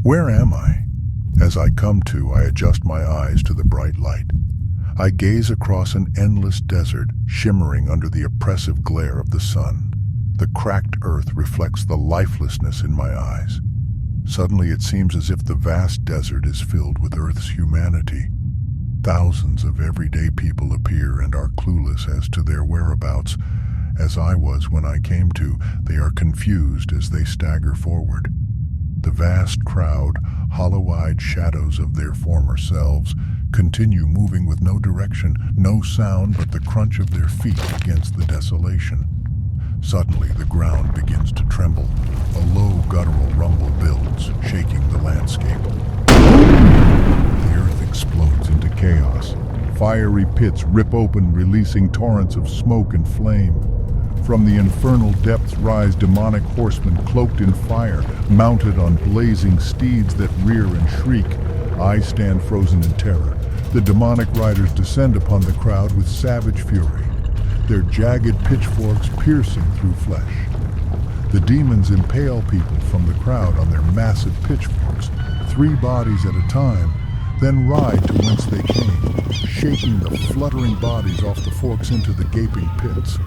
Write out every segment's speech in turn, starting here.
Where am I? As I come to, I adjust my eyes to the bright light. I gaze across an endless desert, shimmering under the oppressive glare of the sun. The cracked earth reflects the lifelessness in my eyes. Suddenly it seems as if the vast desert is filled with Earth's humanity. Thousands of everyday people appear and are clueless as to their whereabouts. As I was when I came to, they are confused as they stagger forward. The vast crowd, hollow-eyed shadows of their former selves, continue moving with no direction, no sound but the crunch of their feet against the desolation. Suddenly, the ground begins to tremble. A low, guttural rumble builds, shaking the landscape. The earth explodes into chaos. Fiery pits rip open, releasing torrents of smoke and flame. From the infernal depths rise demonic horsemen cloaked in fire, mounted on blazing steeds that rear and shriek. I stand frozen in terror. The demonic riders descend upon the crowd with savage fury, their jagged pitchforks piercing through flesh. The demons impale people from the crowd on their massive pitchforks, 3 bodies at a time, then ride to whence they came, shaking the fluttering bodies off the forks into the gaping pits.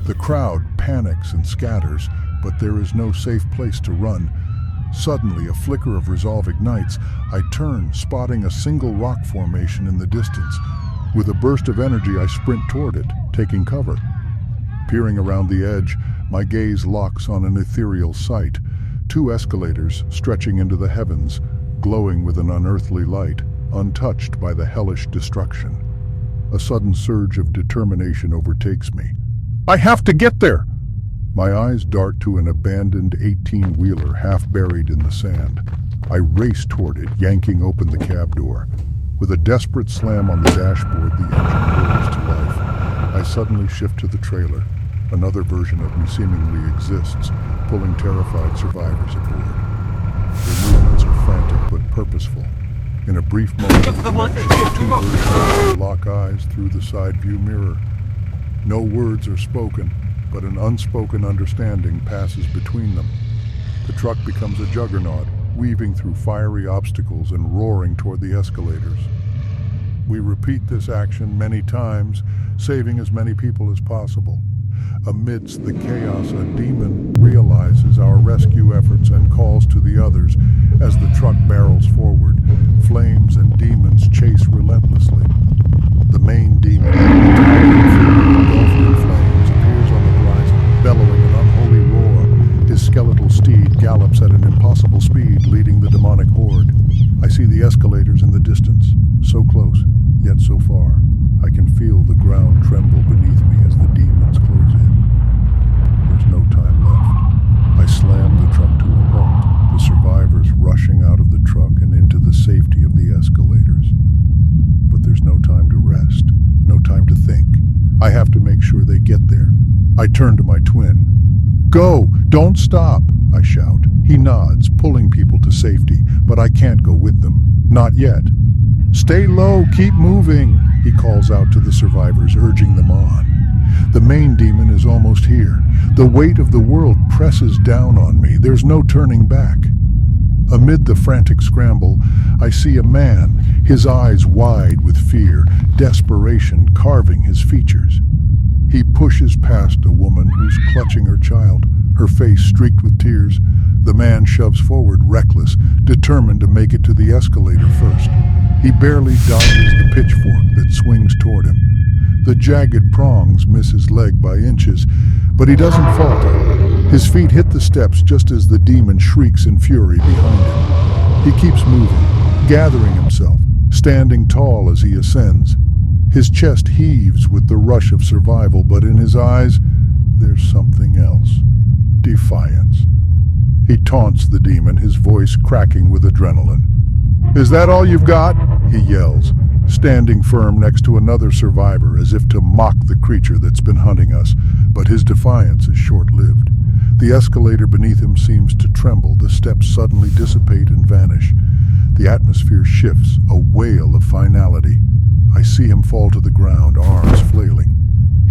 The crowd panics and scatters, but there is no safe place to run. Suddenly, a flicker of resolve ignites. I turn, spotting a single rock formation in the distance. With a burst of energy, I sprint toward it, taking cover. Peering around the edge, my gaze locks on an ethereal sight. 2 escalators stretching into the heavens, glowing with an unearthly light, untouched by the hellish destruction. A sudden surge of determination overtakes me. I have to get there! My eyes dart to an abandoned 18-wheeler half buried in the sand. I race toward it, yanking open the cab door. With a desperate slam on the dashboard, the engine roars to life. I suddenly shift to the trailer. Another version of me seemingly exists, pulling terrified survivors aboard. Their movements are frantic but purposeful. In a brief moment of connection, the 2 versions lock eyes through the side view mirror. No words are spoken, but an unspoken understanding passes between them. The truck becomes a juggernaut, weaving through fiery obstacles and roaring toward the escalators. We repeat this action many times, saving as many people as possible. Amidst the chaos, a demon realizes our rescue efforts and calls to the others as the truck barrels forward. Flames and demons chase relentlessly. The main demon, engulfed in flames, appears on the horizon, bellowing an unholy roar. His skeletal steed gallops at an impossible speed, leading the demonic horde. I see the escalators in the distance, so close, yet so far. I can feel the ground tremble beneath me as the demons close in. There's no time left. I slam the truck to a halt, the survivors rushing out of the truck and into the safety of the escalators. But there's no time to rest, no time to think. I have to make sure they get there. I turn to my twin. Go! Don't stop! I shout. He nods, pulling people to safety, but I can't go with them. Not yet. Stay low, keep moving, he calls out to the survivors, urging them on. The main demon is almost here. The weight of the world presses down on me. There's no turning back. Amid the frantic scramble, I see a man, his eyes wide with fear, desperation carving his features. He pushes past a woman who's clutching her child, her face streaked with tears. The man shoves forward, reckless, determined to make it to the escalator first. He barely dodges the pitchfork that swings toward him. The jagged prongs miss his leg by inches, but he doesn't falter. His feet hit the steps just as the demon shrieks in fury behind him. He keeps moving, gathering himself, standing tall as he ascends. His chest heaves with the rush of survival, but in his eyes, there's something else. Defiance. He taunts the demon, his voice cracking with adrenaline. Is that all you've got? He yells, standing firm next to another survivor as if to mock the creature that's been hunting us, but his defiance is short-lived. The escalator beneath him seems to tremble, the steps suddenly dissipate and vanish. The atmosphere shifts, a wail of finality. I see him fall to the ground, arms flailing.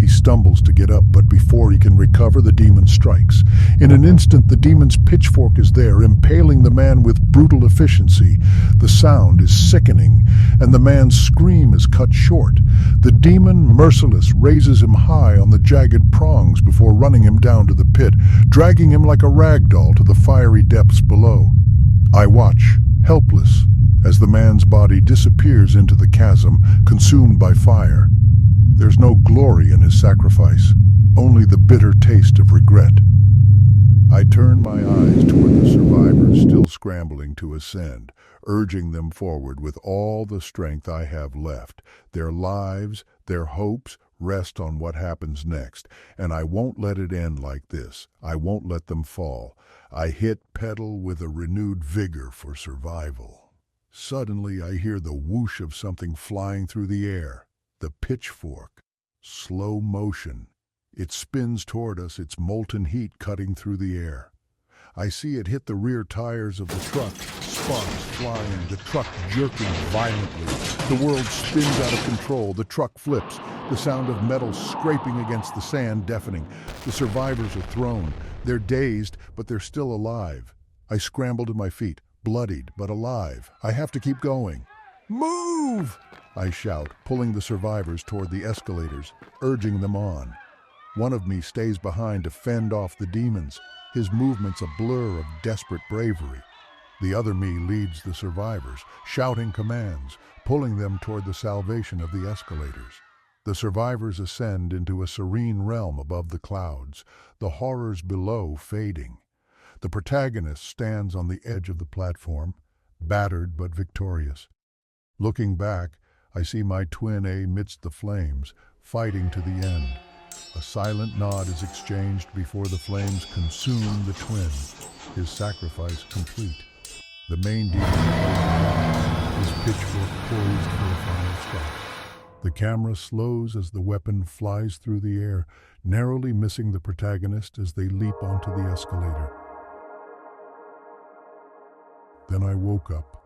He stumbles to get up, but before he can recover, the demon strikes. In an instant, the demon's pitchfork is there, impaling the man with brutal efficiency. The sound is sickening, and the man's scream is cut short. The demon, merciless, raises him high on the jagged prongs before running him down to the pit, dragging him like a rag doll to the fiery depths below. I watch, helpless, as the man's body disappears into the chasm, consumed by fire. There's no glory in his sacrifice, only the bitter taste of regret. I turn my eyes toward the survivors still scrambling to ascend, urging them forward with all the strength I have left. Their lives, their hopes, rest on what happens next, and I won't let it end like this. I won't let them fall. I hit pedal with a renewed vigor for survival. Suddenly I hear the whoosh of something flying through the air. The pitchfork. Slow motion. It spins toward us, its molten heat cutting through the air. I see it hit the rear tires of the truck, sparks flying, the truck jerking violently. The world spins out of control, the truck flips, the sound of metal scraping against the sand deafening. The survivors are thrown. They're dazed, but they're still alive. I scramble to my feet, bloodied but alive. I have to keep going. Move! I shout, pulling the survivors toward the escalators, urging them on. One of me stays behind to fend off the demons, his movements a blur of desperate bravery. The other me leads the survivors, shouting commands, pulling them toward the salvation of the escalators. The survivors ascend into a serene realm above the clouds, the horrors below fading. The protagonist stands on the edge of the platform, battered but victorious. Looking back, I see my twin amidst the flames, fighting to the end. A silent nod is exchanged before the flames consume the twin, his sacrifice complete. The main demon his pitchfork poised for a final strike. The camera slows as the weapon flies through the air, narrowly missing the protagonist as they leap onto the escalator. Then I woke up,